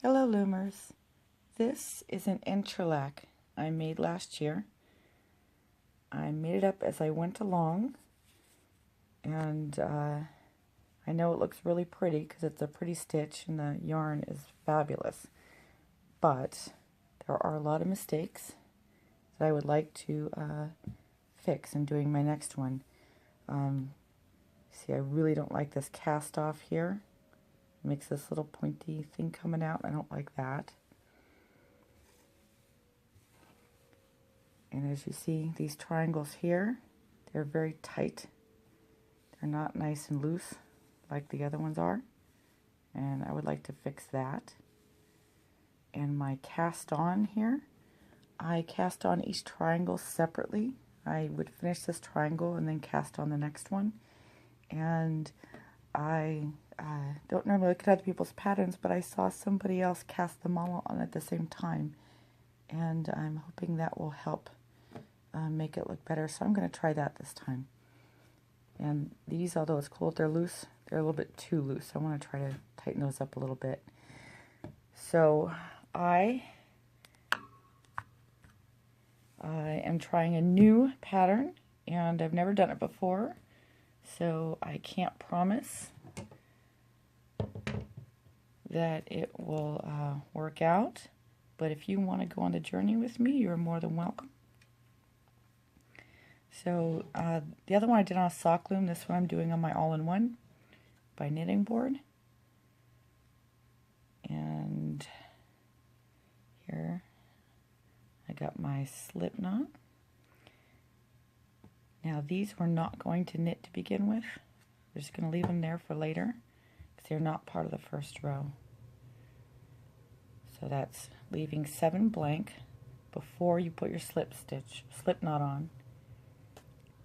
Hello Loomers. This is an Entrelac I made last year. I made it up as I went along, and I know it looks really pretty because it's a pretty stitch and the yarn is fabulous, but there are a lot of mistakes that I would like to fix in doing my next one. See, I really don't like this cast off here. It makes this little pointy thing coming out. I don't like that. And as you see, these triangles here, they're very tight. They're not nice and loose like the other ones are. And I would like to fix that. And my cast on here, I cast on each triangle separately. I would finish this triangle and then cast on the next one. And I don't normally look at other people's patterns, but I saw somebody else cast them all on at the same time. And I'm hoping that will help make it look better. So I'm going to try that this time. And these, although it's cool, they're loose. They're a little bit too loose. I want to try to tighten those up a little bit. So I am trying a new pattern, and I've never done it before. So I can't promise that it will work out. But if you want to go on the journey with me, you're more than welcome. So the other one I did on a sock loom. This one I'm doing on my all-in-one by knitting board. And here I got my slip knot. Now these we're not going to knit to begin with. We're just going to leave them there for later because they're not part of the first row. So that's leaving 7 blank before you put your slip knot on.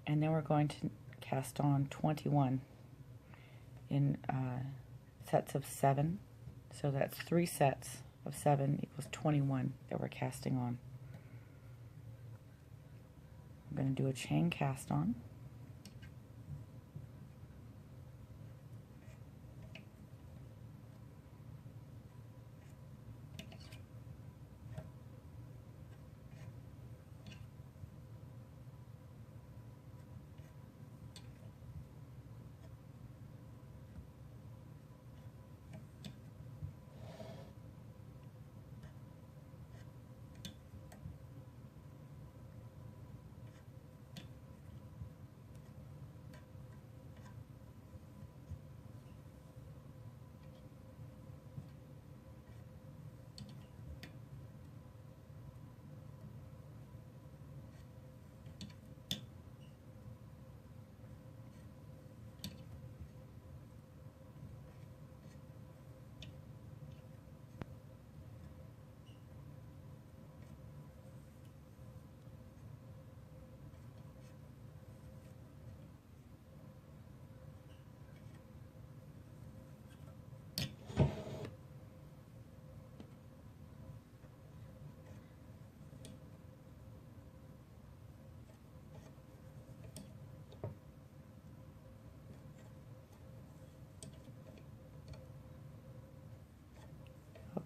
And then we're going to cast on 21 in sets of 7. So that's 3 sets of 7 equals 21 that we're casting on. I'm going to do a chain cast on.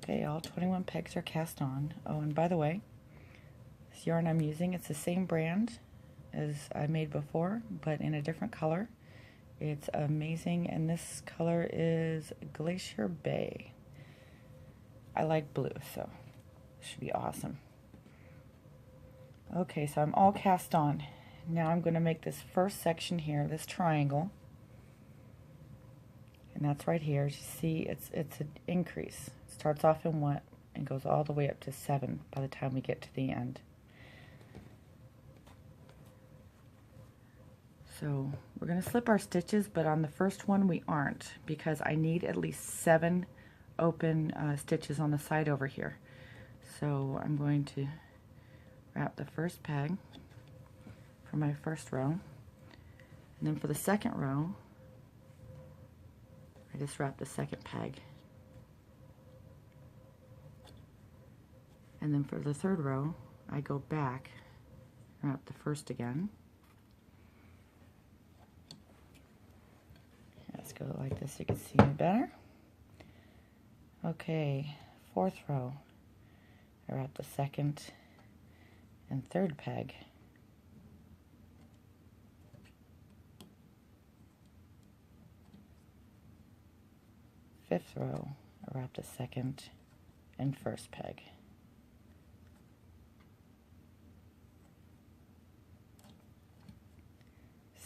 Okay, all 21 pegs are cast on. Oh, and by the way, this yarn I'm using, it's the same brand as I made before, but in a different color. It's amazing, and this color is Glacier Bay. I like blue, so it should be awesome. Okay, so I'm all cast on. Now I'm going to make this first section here, this triangle. And that's right here. As you see, it's an increase. It starts off in 1 and goes all the way up to 7 by the time we get to the end. So we're going to slip our stitches, but on the first one we aren't, because I need at least 7 open stitches on the side over here. So I'm going to wrap the first peg for my first row, and then for the second row I just wrap the second peg, and then for the third row I go back and wrap the first again. Let's go like this so you can see me better. Okay, fourth row, I wrap the second and third peg. Fifth row, I wrap the second and first peg.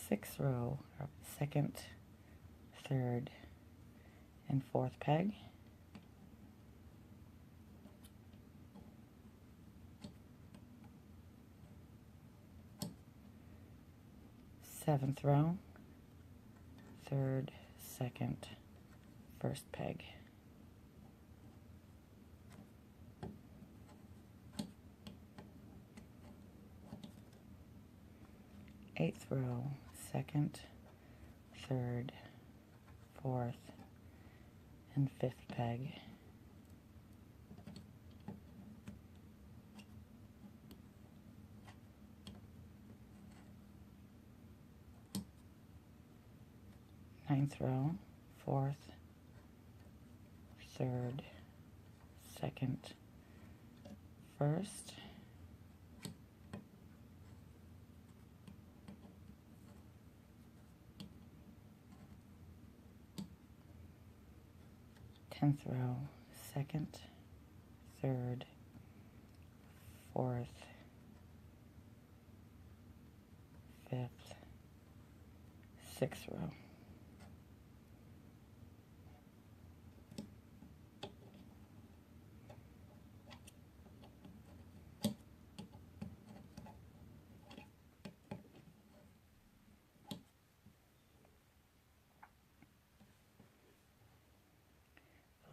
Sixth row, I wrap the second, third, and fourth peg. Seventh row, third, second, first peg. Eighth row, second, third, fourth, and fifth peg. Ninth row, fourth, third, second, first. Tenth row, second, third, fourth, fifth, sixth row.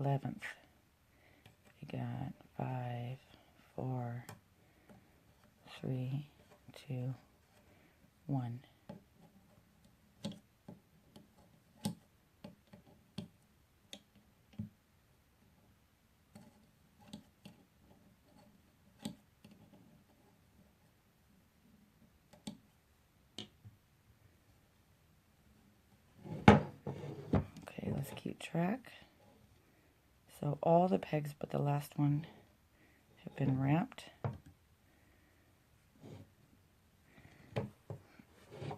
Eleventh, we got 5, 4, 3, 2, 1. Okay, let's keep track. So all the pegs but the last one have been wrapped.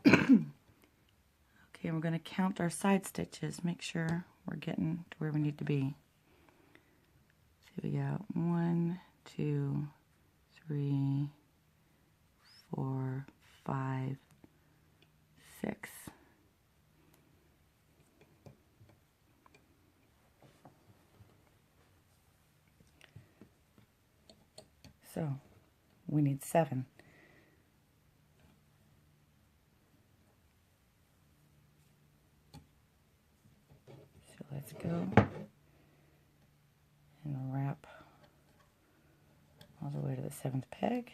Okay, we're going to count our side stitches, make sure we're getting to where we need to be. So we got 1, 2, 3, 4, 5, 6. So we need 7. So let's go and wrap all the way to the 7th peg.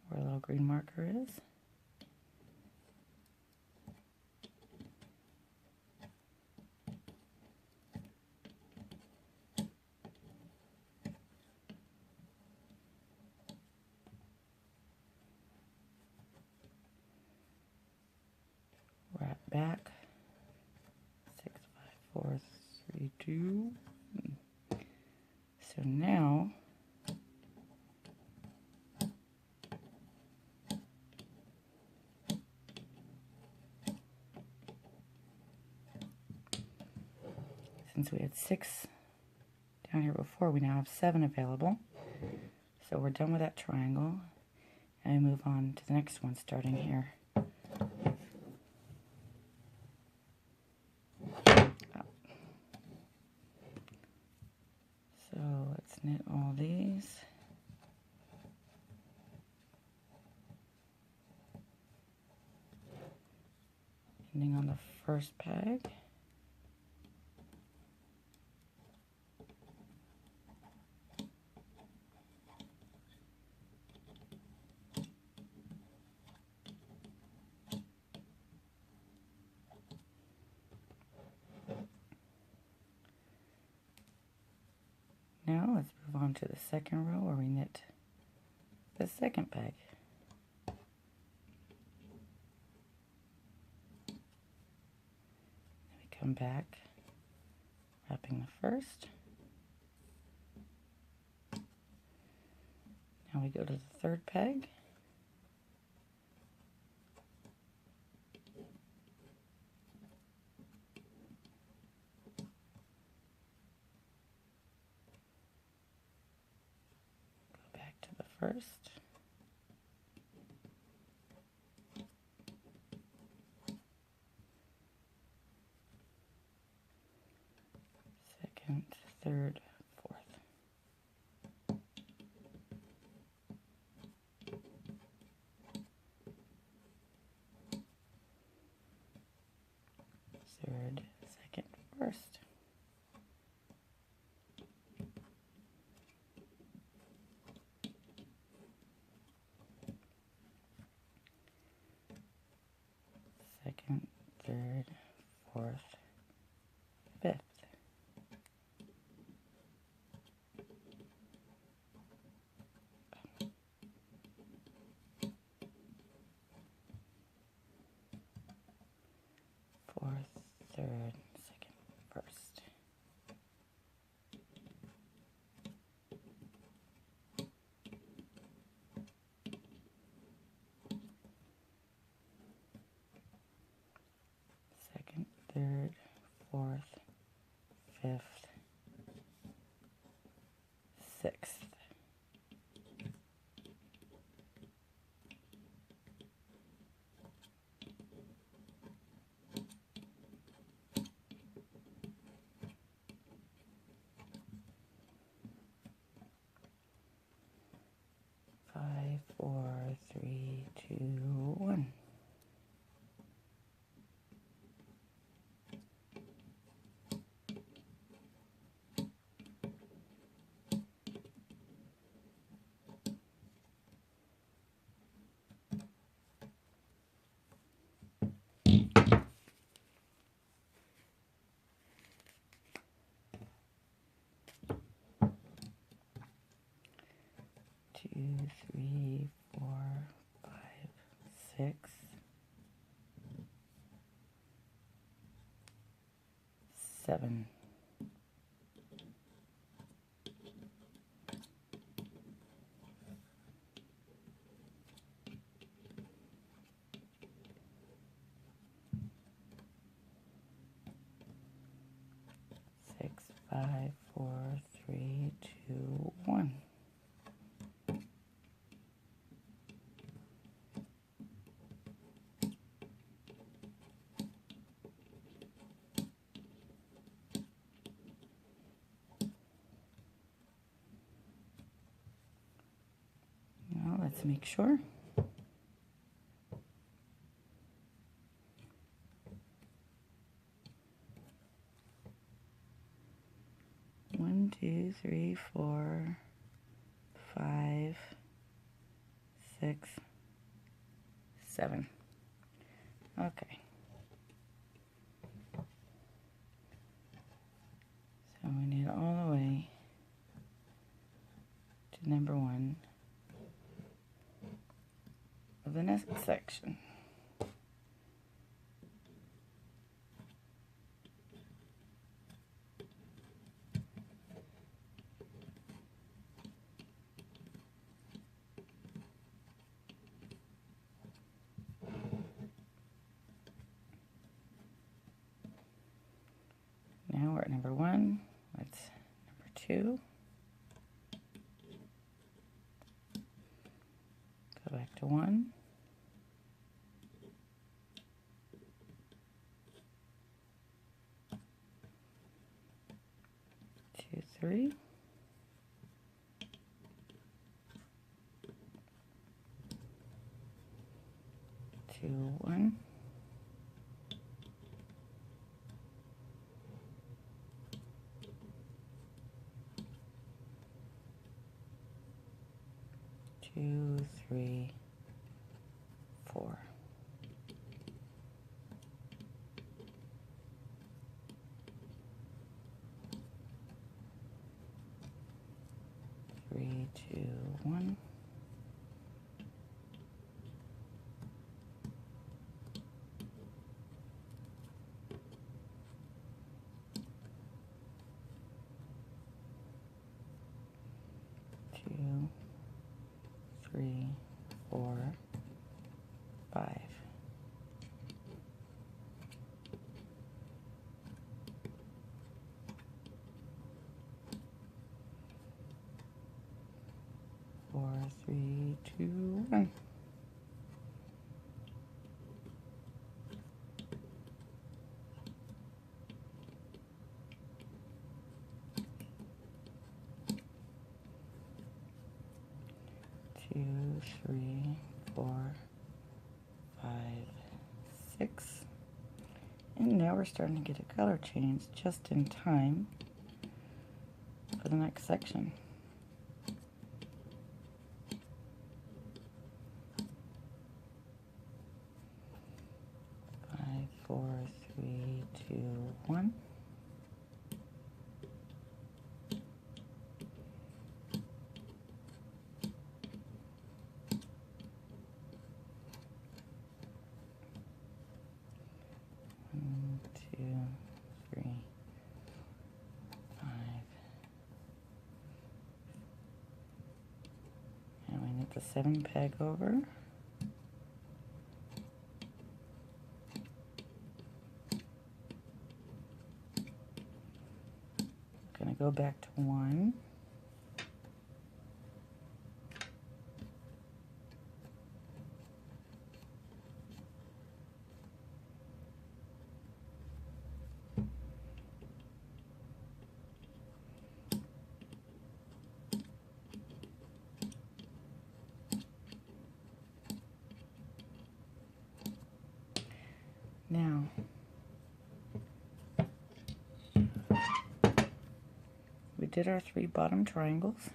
Where a little green marker is. Wrap back. 6, 5, 4, 3, 2. So now since we had 6 down here before, we now have 7 available. So we're done with that triangle, and we move on to the next one starting here. So let's knit all these. Ending on the first peg. Now let's move on to the second row where we knit the second peg. come back, wrapping the first. Now we go to the third peg. Go back to the first. Second, third, fourth. Third, second, first. Second, third, fourth, fifth. Fourth, third, second, first. Second, third, fourth, fifth, sixth. Five, four, three, two, one. Two, three, four, five, six, seven. Six, five, four, three, two, one. Now let's make sure. One, two, three, four, five, six, seven. Okay. So we need all the way to number one of the next section. Now we're at number one. That's number two. Go back to one. Two, three. Two, one. Two, three, four. Three, two, one. 3, 4, 5, 6. And now we're starting to get a color change just in time for the next section. 5, 4, 3, 2, 1. The 7 peg over. Gonna go back to 1. Now, we did our 3 bottom triangles.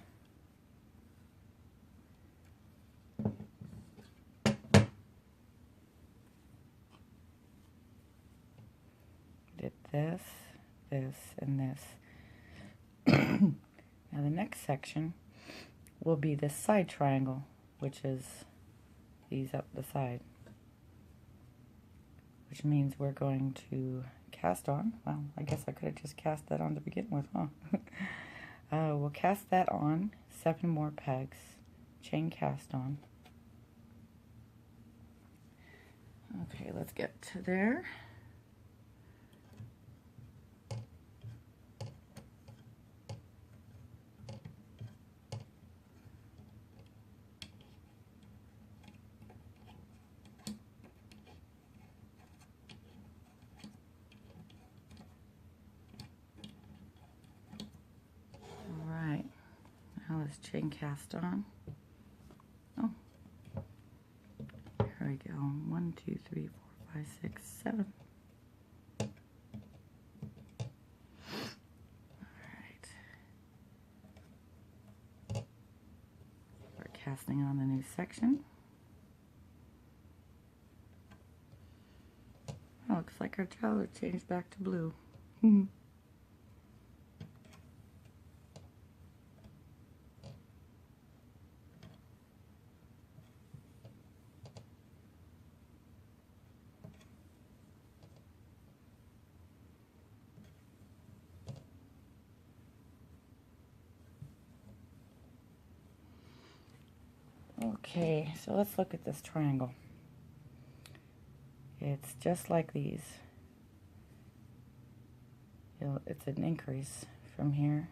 Did this, this, and this. Now the next section will be this side triangle, which is these up the side. Which means we're going to cast on. Well, I guess I could have just cast that on to begin with, huh? We'll cast that on, 7 more pegs, chain cast on. Okay, let's get to there. Now let's chain cast on. Oh, here we go. 1, 2, 3, 4, 5, 6, 7. Alright. We're casting on the new section. Oh, looks like our color changed back to blue. Okay, so let's look at this triangle. It's just like these. It's an increase from here